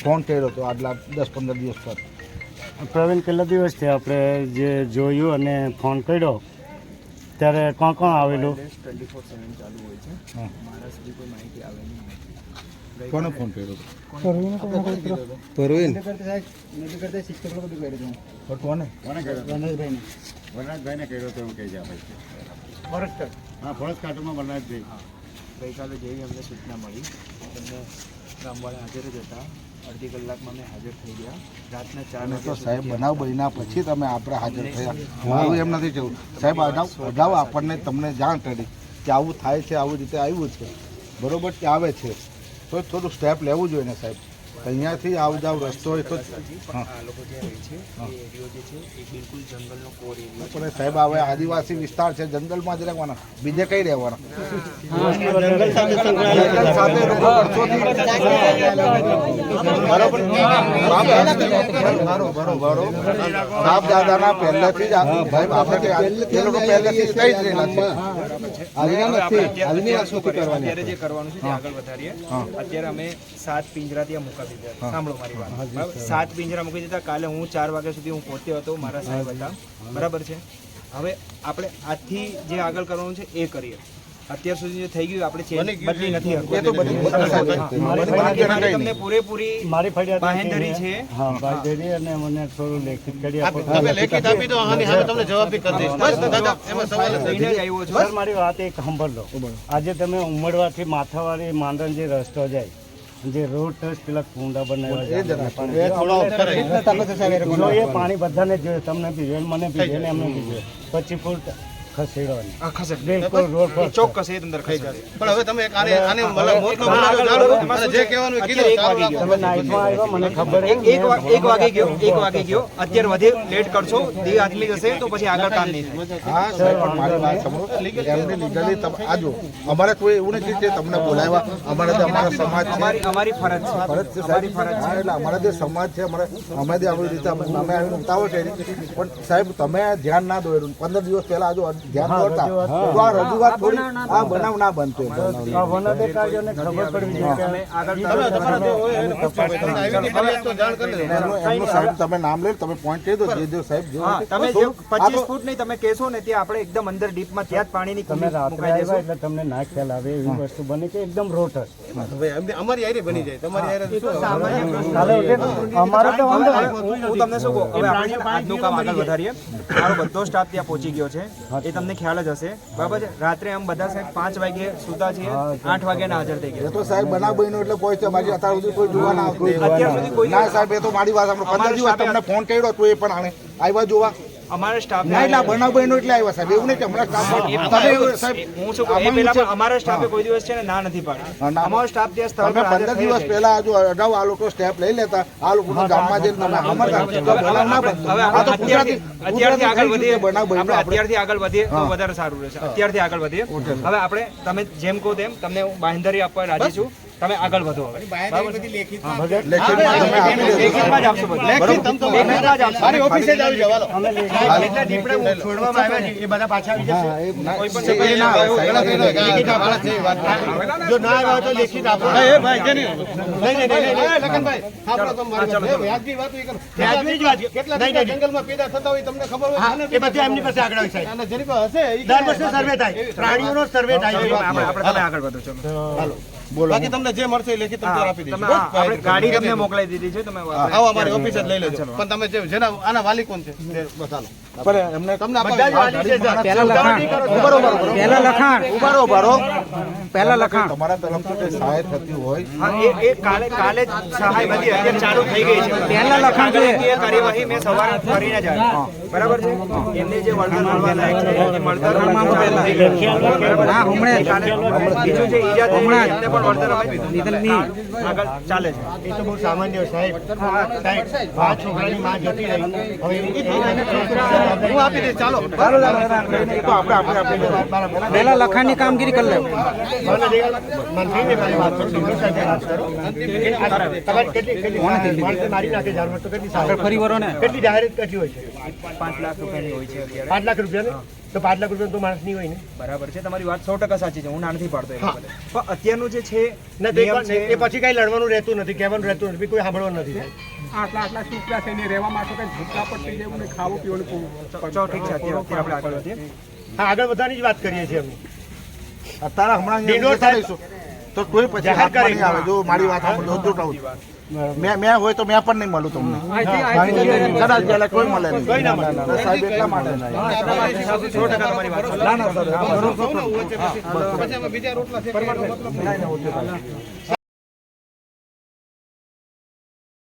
Phone કર્યો હતો આટલા 10-15 દિવસ પર? પ્રવીણ, કેટલા દિવસથી આપણે જે જોયું અને ફોન કર્યો ત્યારે કોણ આવેલું? 24/7 ચાલુ હોય છે. મારા સુધી કોઈ માહિતી આવેલી નથી. કોને ફોન કર્યો હતો? પરવીન કોને? વનરાજભાઈને કર્યો તો એવું કહે છે આપણે. હા, ફોરેસ્ટ કાર્ટમાં વનરાજભાઈ. ગઈકાલે જેવી અમને સૂચના મળી તમને ગામવાળા હાજર જ હતા. અડધી કલાકમાં અમે હાજર થઈ ગયા. રાતના 4 તો સાહેબ બનાવ બન્યા પછી તમે આપણે હાજર થયા. મારું એમ નથી કેવું સાહેબ, અગાઉ આપણને તમને જાણ કરી કે આવું થાય છે, આવી રીતે આવ્યું છે, બરોબર કે આવે છે, તો થોડું સ્ટેપ લેવું જોઈએ ને સાહેબ. અહીંયાથી આવ જાવ રસ્તો હોય તો આ લોકો જે રહે છે એ એરિયો જે છે એ બિલકુલ જંગલનો કોર એરિયો છે. પણ સાહેબ હવે આદિવાસી વિસ્તાર છે, જંગલમાં જ રહેવાના, બીજે કઈ રહેવાના? બાપ દાદાના પહેલેથી જ ભાઈ આપણે એ લોકો પહેલેથી કઈ જ રહેલા છે. અત્યારે જે કરવાનું છે તે આગળ વધારીએ. અત્યારે અમે 7 પિંજરા ત્યાં મૂકી દીધા. સાંભળો મારી વાત, બરાબર? 7 પિંજરા મૂકી દીધા. કાલે હું 4 વાગ્યા સુધી હું પહોંચ્યો હતો, મારા સાહેબ હતા, બરાબર છે. હવે આપણે આજથી જે આગળ કરવાનું છે એ કરીએ. અત્યાર સુધી જે થઈ ગયું આપણે બદલી નથી તમને પૂરેપૂરી મારી ફરિયાદ બાહેંધરી છે. હા, બાહેંધરી અને મને થોડું લેખિત કરી આપો. તમે લેખિત આપી દો, આની સામે તમને જવાબ બી કરી દઈશ. બસ દાદા, એમાં સવાલ જ નથી. લઈને જ આવ્યો છો. સર, મારી વાત એક સાંભળો. આજે તમે ઉમરવાથી માથાવાળી માંડણ જે રસ્તો જાય, જે રોડ ટચ પેલા કુંડા બનાવ્યા એ પાણી બધાને જોઈએ, તમને બી જોઈએ, મને બી જોઈએ, એમને બી જોઈએ. 25 ફૂટ ખસેડવાની બિલકુલ રોડ પર ચોક્કસ એ અંદર ખાઈ જશે. પણ હવે તમે આને મોટો બનાવો, જાણો અને જે કહેવાનું એ કીધું. તમે નાઇટમાં આવ્યા, મને ખબર એક વાગે ગયો. અત્યારે વધે લેટ કરશો, દી આદમી જશે તો પછી આગળ કામ નહીં થાય. હા સાહેબ, પણ મારી વાત સાંભળો. એમની લીગલી તમે આજો, અમારે કોઈ એવું નથી કે તમને બોલાવ્યા. અમારે તો અમારો સમાજ છે, અમારી ફરજ છે. ફરજ છે સાહેબ. હા, એટલે અમારા જે સમાજ છે, અમે આવી રીતે અમે આવીને ઉતાવળ કરી. પણ સાહેબ તમે ધ્યાન ના દોર્યું. 15 દિવસ પહેલા આજો ધ્યાન દોરતા તો આ રજૂઆત થોડી આ બનાવ ના બનતો. વન અધિકારીઓને ખબર પડવી જોઈએ કે એમનું સાહેબ તમે નામ લે, તમે પોઈન્ટ કહી દો. જે સાહેબ તમે જે 25 ફૂટ નહીં તમે કહેશો ને ત્યાં આપણે એકદમ અંદર ડીપમાં ત્યાં જ પાણીની તમે રાત્રે આવ્યા એટલે તમને ના ખ્યાલ આવે એવી વસ્તુ બની કે એકદમ રોટ હશે. અમારી આયરે બની જાય, તમારી આયરે શું? અમારે તો હું તમને શું કહું, હવે આપણે આજનું કામ આગળ વધારીએ. મારો બધો સ્ટાફ ત્યાં પહોંચી ગયો છે, એ તમને ખ્યાલ જ હશે, બરાબર છે. રાત્રે આમ બધા સાહેબ 5 વાગે સુતા છીએ, 8 વાગે ના હાજર થઈ ગયા. એ તો સાહેબ બનાવ બન્યો એટલે કોઈ છે મારી અત્યાર સુધી કોઈ જોવા ના આવતું. અત્યાર સુધી કોઈ ના સાહેબ, એ તો મારી વાત સાંભળો. 15 દિવસ તમને ફોન કર્યો તો એ પણ આને આવ્યા જોવા. અમારા સ્ટાફ ના એટલે બનાવ બન્યો એટલે આવ્યા સાહેબ, એવું નહીં કે હમણાં સ્ટાફ સાહેબ. હું શું કહું, એ પહેલા અમારા સ્ટાફે કોઈ દિવસ છે ને ના નથી પાડી. અમારો સ્ટાફ ત્યાં સ્થળ તમે પર હાજર 15 થઈ દિવસ જાય. પહેલા હજુ અગાઉ આ લોકો સ્ટેપ લઈ લેતા, આ લોકો ગામમાં જઈને તમે અમારા બનાવ ના બનતો. હવે આ તો અત્યારથી આગળ વધીએ. બનાવ બન્યો આપણે અત્યારથી આગળ વધીએ તો વધારે સારું રહેશે. અત્યારથી આગળ વધીએ. હવે આપણે તમે જેમ કહો તેમ તમને હું બાંહેધરી આપવા રાજી છું. તમે આગળ વધો હવે. લેખિતમાં જ આપશો બધું. લેખિતમાં જ આપશો. મારી ઓફિસે જ આવી જવાલો. કેટલા દીપડા છોડવામાં આવ્યા છે એ બધા પાછા આવી જશે. કોઈ પણ એ ના હોય, લેખિત આપો. જો ના આવ્યા તો લેખિત આપો. એ ભાઈ કે નહીં, લખનભાઈ સાંભળો તમારી વાત. વ્યાજબી વાત કરો. વ્યાજબી જ વાત. કેટલા જંગલમાં પેદા થતા હોય તમને ખબર હોય એ બધા એમની પાસે આગળ હોય. અને જેની પાસે હશે દર વર્ષે સર્વે થાય, પ્રાણીઓનો સર્વે થાય. આપણે તમે આગળ વધો. ચલો હાલો બોલો. બાકી તમને જે મળશે એ લેખિત તમને આપી દઈશું. આપણે ગાડી તમને મોકલાઈ દીધી છે. તમે આવો અમારી ઓફિસે જ લઈ લેજો. પણ તમે જેના આના વાલી કોણ છે બસ હાલો. પણ એમને તમને પહેલા લખાણ તમારા તરફથી કઈ સહાય થતી હોય. એ કાલે જ સહાય બધી અત્યારે ચાલુ થઈ ગઈ છે. પહેલા લખાણ કાર્યવાહી મેં સવારે કરીને જ આવી. બરાબર છે. એમને જે વળતર મળવા લાયક છે એ વળતર બીજું જે ઈજા થઈ એમને પણ વળતર આપી દીધું. આગળ ચાલે છે. એ તો બહુ સામાન્ય સાહેબ. સાહેબ 5 છોકરાની માં જતી રહી. હવે હું આપી દઈશ ચાલો પહેલા લખાણની કામગીરી કરી લે મંત્રીને મારી વાત કરો સિંગર સાહેબને વાત કરો તમારી કેટલી મારી નાખે જાનવર તો કેટલી ફરી વરો ને કેટલી ડાયરેક્ટ કેટલી હોય છે 5 લાખ રૂપિયાની હોય છે અત્યારે 5 લાખ રૂપિયા તો 5 લાખ રૂપિયા તો માણસ નહીં હોય ને બરાબર છે તમારી વાત 100% સાચી છે હું ના નથી પાડતો એ બાબતે. પણ અત્યારનું જે છે ના નિયમ છે એ પછી કઈ લડવાનું રહેતું નથી કહેવાનું રહેતું નથી કોઈ સાંભળવાનું નથી આટલા શુક્લા થઈને રહેવા માટે કઈ ભૂખા પડતી જેવું ને ખાવું પીવાનું ચાલો ઠીક છે અત્યારે આપણે આગળ વધીએ. હા આગળ વધવાની જ વાત કરીએ છીએ અમે અત્યારે હમણાં ડિંડોર સાહેબ તો કોઈ પછી જાહેર હાથમાં કરી નહીં આવે જો મારી વાત સાંભળો તો મેં હોય તો મેં પણ નહીં મળું તમને કદાચ પહેલા કોઈ મળે નહીં કોઈ ના મળે. સાહેબ એટલા માટે નહીં. 100% તમારી વાત છે. ના ના સર હા, બરોબર. પછી અમે બીજા રોટલા